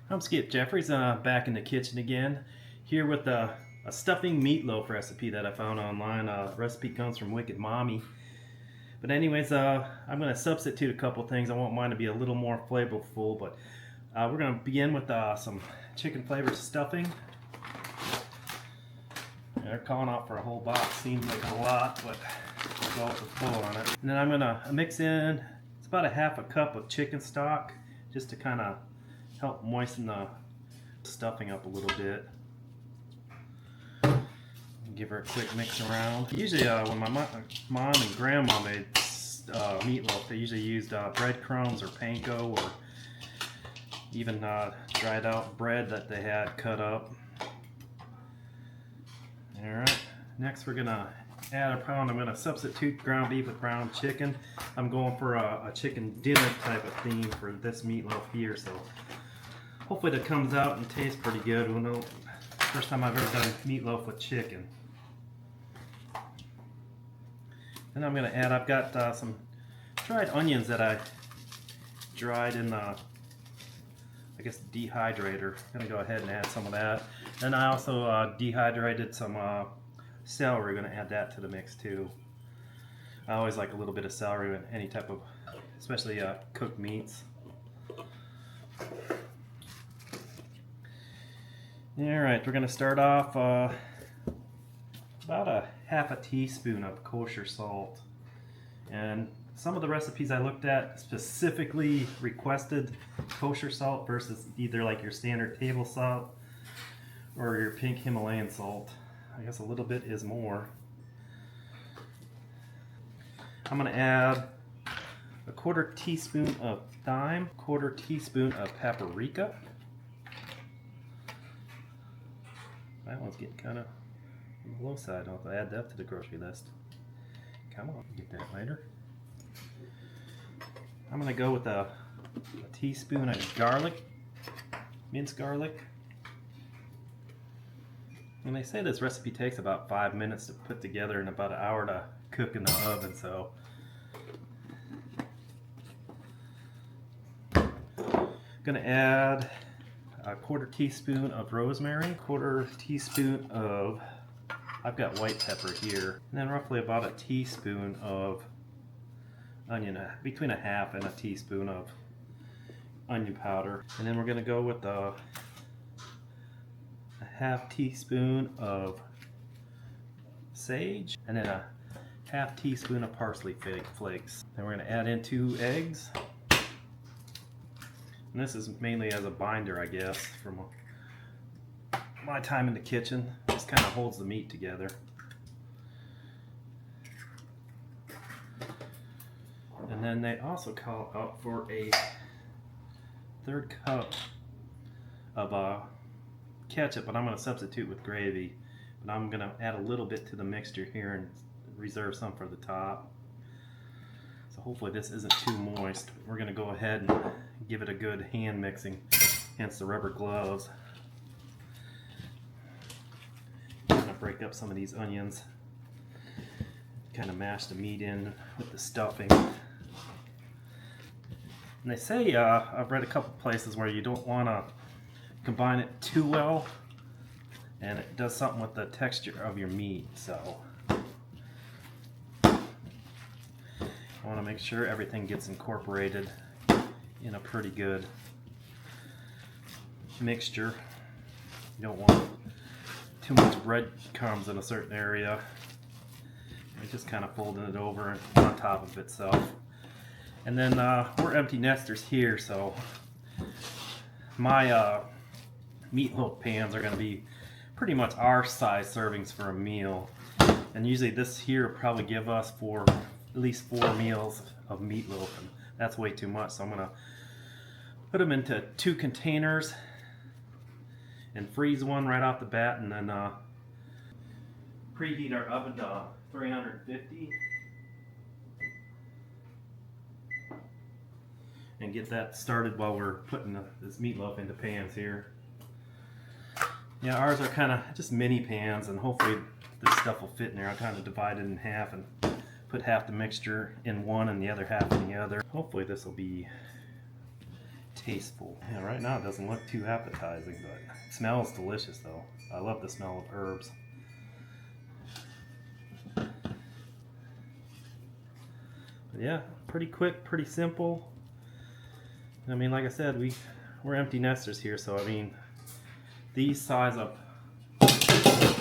I'm Skip Jeffries, back in the kitchen again, here with a stuffing meatloaf recipe that I found online. Recipe comes from Wicked Mommy. But anyways, I'm going to substitute a couple things. I want mine to be a little more flavorful, but we're going to begin with some chicken flavored stuffing. They're calling out for a whole box. Seems like a lot, but I'll go with the full on it. And then I'm going to mix in, it's about a half a cup of chicken stock, just to kind of help moisten the stuffing up a little bit. Give her a quick mix around. Usually when my mom and grandma made meatloaf, they usually used breadcrumbs or panko or even dried out bread that they had cut up. Alright, next we're going to add a pound. I'm going to substitute ground beef with ground chicken. I'm going for a chicken dinner type of theme for this meatloaf here, so hopefully that comes out and tastes pretty good. We'll know. First time I've ever done meatloaf with chicken. Then I'm going to add, I've got some dried onions that I dried in the, I guess, dehydrator. I'm going to go ahead and add some of that. Then I also dehydrated some celery. We're going to add that to the mix too. I always like a little bit of celery in any type of, especially cooked meats. Alright, we're going to start off about a half a teaspoon of kosher salt. And some of the recipes I looked at specifically requested kosher salt versus either like your standard table salt or your pink Himalayan salt. I guess a little bit is more. I'm going to add a quarter teaspoon of thyme, quarter teaspoon of paprika. That one's getting kind of on the low side. I'll add that to the grocery list. Come on, get that later. I'm going to go with a teaspoon of garlic, minced garlic. And they say this recipe takes about 5 minutes to put together and about an hour to cook in the oven, so I'm going to add a quarter teaspoon of rosemary, quarter teaspoon of, I've got white pepper here, and then roughly about a teaspoon of onion, between a half and a teaspoon of onion powder. And then we're going to go with a half teaspoon of sage, and then a half teaspoon of parsley flakes. Then we're going to add in 2 eggs. And this is mainly as a binder, I guess, from my time in the kitchen. Just kind of holds the meat together. And then they also call out for a 1/3 cup of ketchup, but I'm going to substitute with gravy. But I'm going to add a little bit to the mixture here and reserve some for the top. So hopefully this isn't too moist. We're going to go ahead and give it a good hand mixing, hence the rubber gloves. I'm going to break up some of these onions, kind of mash the meat in with the stuffing. And they say, I've read a couple places where you don't want to combine it too well, and it does something with the texture of your meat, so I want to make sure everything gets incorporated in a pretty good mixture. You don't want too much breadcrumbs in a certain area. It's just kind of folding it over on top of itself. And then we're empty nesters here, so my meatloaf pans are going to be pretty much our size servings for a meal. And usually this here will probably give us for at least 4 meals of meatloaf, and that's way too much. So I'm going to put them into 2 containers and freeze one right off the bat, and then preheat our oven to 350 and get that started while we're putting this meatloaf into pans here. Yeah, ours are kind of just mini pans, and hopefully this stuff will fit in there. I kind of divide it in half and put half the mixture in one and the other half in the other. Hopefully this will be tasteful. Yeah, right now it doesn't look too appetizing, but it smells delicious though. I love the smell of herbs. But yeah, pretty quick, pretty simple. I mean, like I said, we're empty nesters here, so I mean, these size of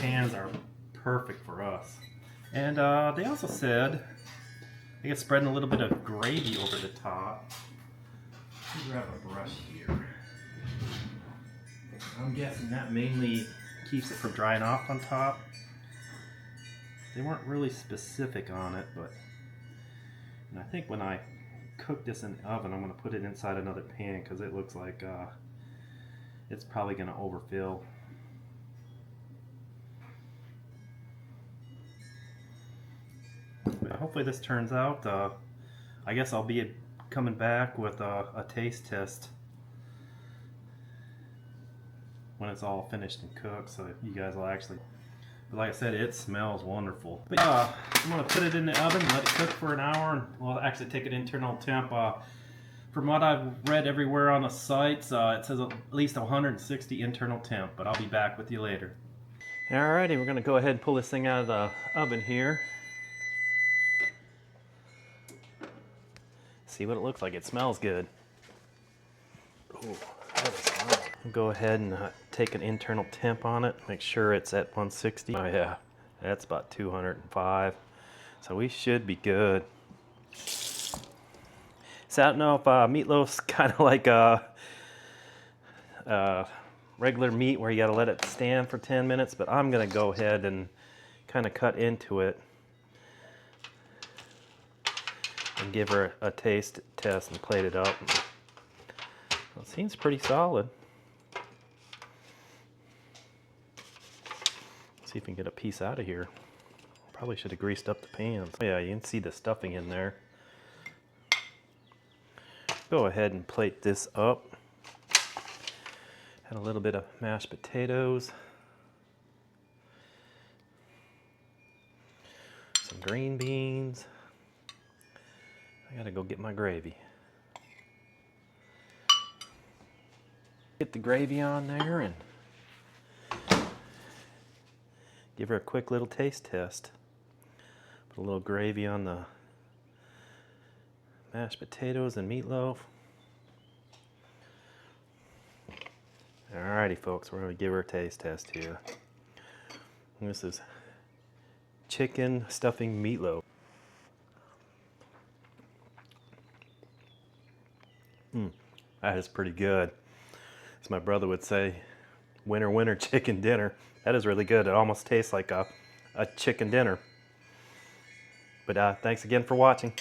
pans are perfect for us. And they also said I guess spreading a little bit of gravy over the top. Let me grab a brush here. I'm guessing that mainly keeps it from drying off on top. They weren't really specific on it, but and I think when I cook this in the oven, I'm going to put it inside another pan because it looks like it's probably going to overfill. But hopefully this turns out. I guess I'll be coming back with a taste test when it's all finished and cooked, so you guys will actually. But like I said, it smells wonderful. But yeah, I'm gonna put it in the oven, let it cook for an hour, and we'll actually take it internal temp. From what I've read everywhere on the sites, it says at least 160 internal temp. But I'll be back with you later. Alrighty, we're gonna go ahead and pull this thing out of the oven here. See what it looks like. It smells good. Ooh, that is nice. Go ahead and take an internal temp on it. Make sure it's at 160. Oh yeah, that's about 205. So we should be good. So I don't know if meatloaf's kind of like regular meat where you got to let it stand for 10 minutes, but I'm gonna go ahead and kind of cut into it and give her a taste test and plate it up. Well, it seems pretty solid. Let's see if we can get a piece out of here. Probably should have greased up the pans. Oh, yeah, you can see the stuffing in there. Go ahead and plate this up. Add a little bit of mashed potatoes. Some green beans. I gotta go get my gravy. Get the gravy on there and give her a quick little taste test. Put a little gravy on the mashed potatoes and meatloaf. Alrighty folks, we're gonna give her a taste test here. And this is chicken stuffing meatloaf. That is pretty good. As my brother would say, winner, winner, chicken dinner. That is really good. It almost tastes like a chicken dinner. But thanks again for watching.